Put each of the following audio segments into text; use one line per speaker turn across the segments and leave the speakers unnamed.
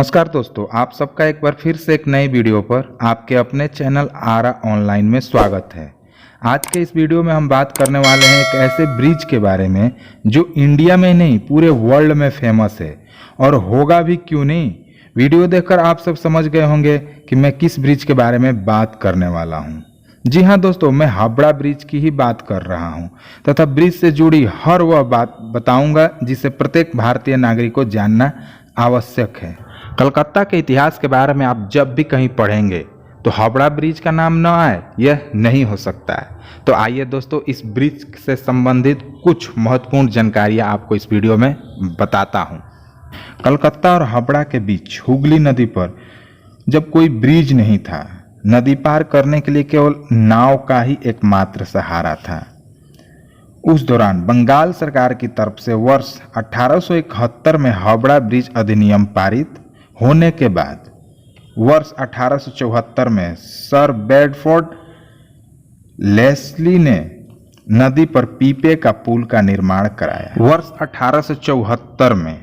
नमस्कार दोस्तों, आप सबका एक बार फिर से एक नई वीडियो पर आपके अपने चैनल आरा ऑनलाइन में स्वागत है। आज के इस वीडियो में हम बात करने वाले हैं एक ऐसे ब्रिज के बारे में जो इंडिया में नहीं पूरे वर्ल्ड में फेमस है, और होगा भी क्यों नहीं। वीडियो देखकर आप सब समझ गए होंगे कि मैं किस ब्रिज के बारे में बात करने वाला हूँ। जी हाँ दोस्तों, मैं हावड़ा ब्रिज की ही बात कर रहा हूँ तथा ब्रिज से जुड़ी हर वह बात बताऊंगा जिसे प्रत्येक भारतीय नागरिक को जानना आवश्यक है। कलकत्ता के इतिहास के बारे में आप जब भी कहीं पढ़ेंगे तो हावड़ा ब्रिज का नाम न आए, यह नहीं हो सकता है। तो आइए दोस्तों, इस ब्रिज से संबंधित कुछ महत्वपूर्ण जानकारियां आपको इस वीडियो में बताता हूं। कलकत्ता और हावड़ा के बीच हुगली नदी पर जब कोई ब्रिज नहीं था, नदी पार करने के लिए केवल नाव का ही एकमात्र सहारा था। उस दौरान बंगाल सरकार की तरफ से वर्ष 1871 में हावड़ा ब्रिज अधिनियम पारित होने के बाद वर्ष 1874 में सर बेडफोर्ड लेस्ली ने नदी पर पीपे का पुल का निर्माण कराया। वर्ष 1874 में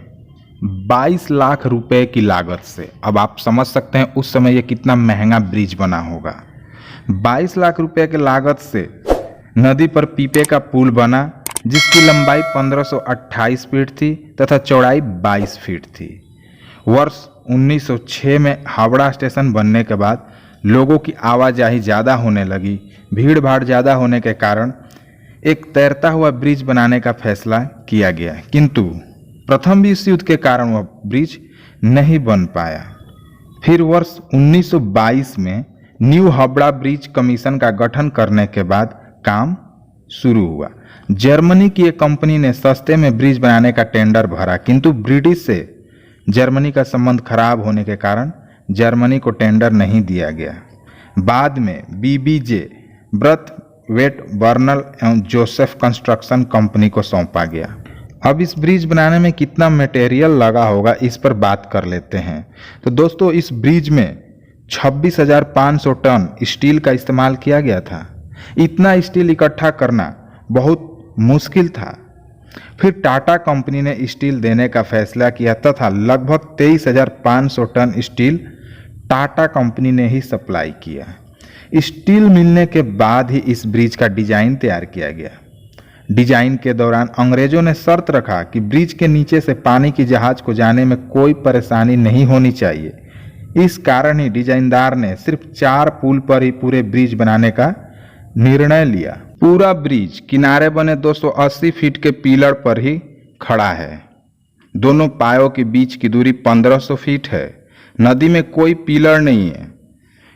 22 लाख रुपए की लागत से, अब आप समझ सकते हैं उस समय यह कितना महंगा ब्रिज बना होगा। 22 लाख रुपए की लागत से नदी पर पीपे का पुल बना, जिसकी लंबाई 1528 फीट थी तथा चौड़ाई 22 फीट थी। वर्ष 1906 में हावड़ा स्टेशन बनने के बाद लोगों की आवाजाही ज़्यादा होने लगी। भीड़ भाड़ ज़्यादा होने के कारण एक तैरता हुआ ब्रिज बनाने का फैसला किया गया, किंतु प्रथम विश्व युद्ध के कारण वह ब्रिज नहीं बन पाया। फिर वर्ष 1922 में न्यू हावड़ा ब्रिज कमीशन का गठन करने के बाद काम शुरू हुआ। जर्मनी की एक कंपनी ने सस्ते में ब्रिज बनाने का टेंडर भरा, किंतु ब्रिटिश से जर्मनी का संबंध खराब होने के कारण जर्मनी को टेंडर नहीं दिया गया। बाद में बीबीजे ब्रथ वेट बर्नल एवं जोसेफ कंस्ट्रक्शन कंपनी को सौंपा गया। अब इस ब्रिज बनाने में कितना मटेरियल लगा होगा, इस पर बात कर लेते हैं। तो दोस्तों, इस ब्रिज में 26,500 टन स्टील का इस्तेमाल किया गया था। इतना स्टील इकट्ठा करना बहुत मुश्किल था। फिर टाटा कंपनी ने स्टील देने का फैसला किया तथा लगभग 23,500 टन स्टील टाटा कंपनी ने ही सप्लाई किया। स्टील मिलने के बाद ही इस ब्रिज का डिजाइन तैयार किया गया। डिजाइन के दौरान अंग्रेजों ने शर्त रखा कि ब्रिज के नीचे से पानी की जहाज को जाने में कोई परेशानी नहीं होनी चाहिए। इस कारण ही डिजाइनदार ने सिर्फ 4 पुल पर ही पूरे ब्रिज बनाने का निर्णय लिया। पूरा ब्रिज किनारे बने 280 फीट के पिलर पर ही खड़ा है। दोनों पायों के बीच की दूरी 1500 फीट है। नदी में कोई पिलर नहीं है।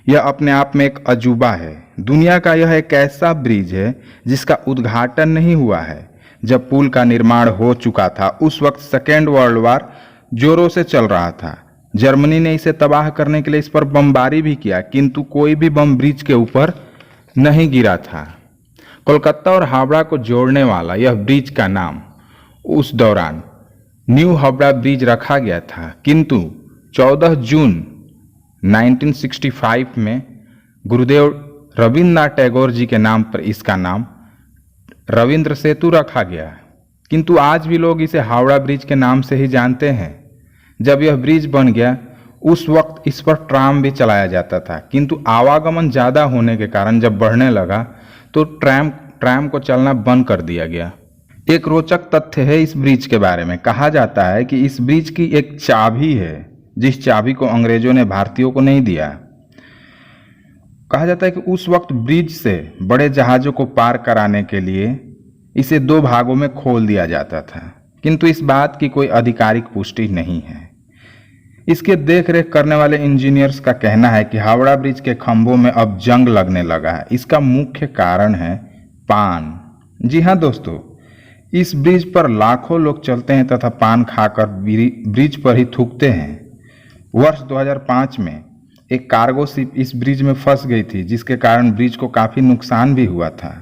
यह अपने आप में एक अजूबा है। दुनिया का यह एक ऐसा ब्रिज है जिसका उद्घाटन नहीं हुआ है। जब पुल का निर्माण हो चुका था, उस वक्त सेकेंड वर्ल्ड वार जोरों से चल रहा था। जर्मनी ने इसे तबाह करने के लिए इस पर बमबारी भी किया, किंतु कोई भी बम ब्रिज के ऊपर नहीं गिरा था। कोलकाता और हावड़ा को जोड़ने वाला यह ब्रिज का नाम उस दौरान न्यू हावड़ा ब्रिज रखा गया था, किंतु 14 जून 1965 में गुरुदेव रविन्द्रनाथ टैगोर जी के नाम पर इसका नाम रविंद्र सेतु रखा गया। किंतु आज भी लोग इसे हावड़ा ब्रिज के नाम से ही जानते हैं। जब यह ब्रिज बन गया, उस वक्त इस पर ट्राम भी चलाया जाता था, किंतु आवागमन ज़्यादा होने के कारण जब बढ़ने लगा तो ट्राम को चलना बंद कर दिया गया। एक रोचक तथ्य है इस ब्रिज के बारे में। कहा जाता है कि इस ब्रिज की एक चाबी है, जिस चाबी को अंग्रेजों ने भारतीयों को नहीं दिया। कहा जाता है कि उस वक्त ब्रिज से बड़े जहाज़ों को पार कराने के लिए इसे 2 भागों में खोल दिया जाता था, किंतु इस बात की कोई आधिकारिक पुष्टि नहीं है। इसके देख रेख करने वाले इंजीनियर्स का कहना है कि हावड़ा ब्रिज के खंभों में अब जंग लगने लगा है। इसका मुख्य कारण है पान। जी हाँ दोस्तों, इस ब्रिज पर लाखों लोग चलते हैं तथा पान खाकर ब्रिज पर ही थूकते हैं। वर्ष 2005 में एक कार्गो शिप इस ब्रिज में फंस गई थी, जिसके कारण ब्रिज को काफ़ी नुकसान भी हुआ था।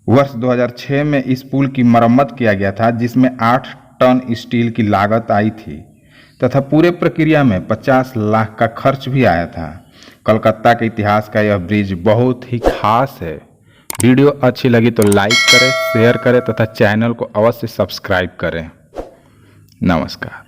वर्ष 2006 में इस पुल की मरम्मत किया गया था, जिसमें 8 टन स्टील की लागत आई थी तथा पूरे प्रक्रिया में 50 लाख का खर्च भी आया था। कलकत्ता के इतिहास का यह ब्रिज बहुत ही खास है। वीडियो अच्छी लगी तो लाइक करें, शेयर करें तथा चैनल को अवश्य सब्सक्राइब करें। नमस्कार।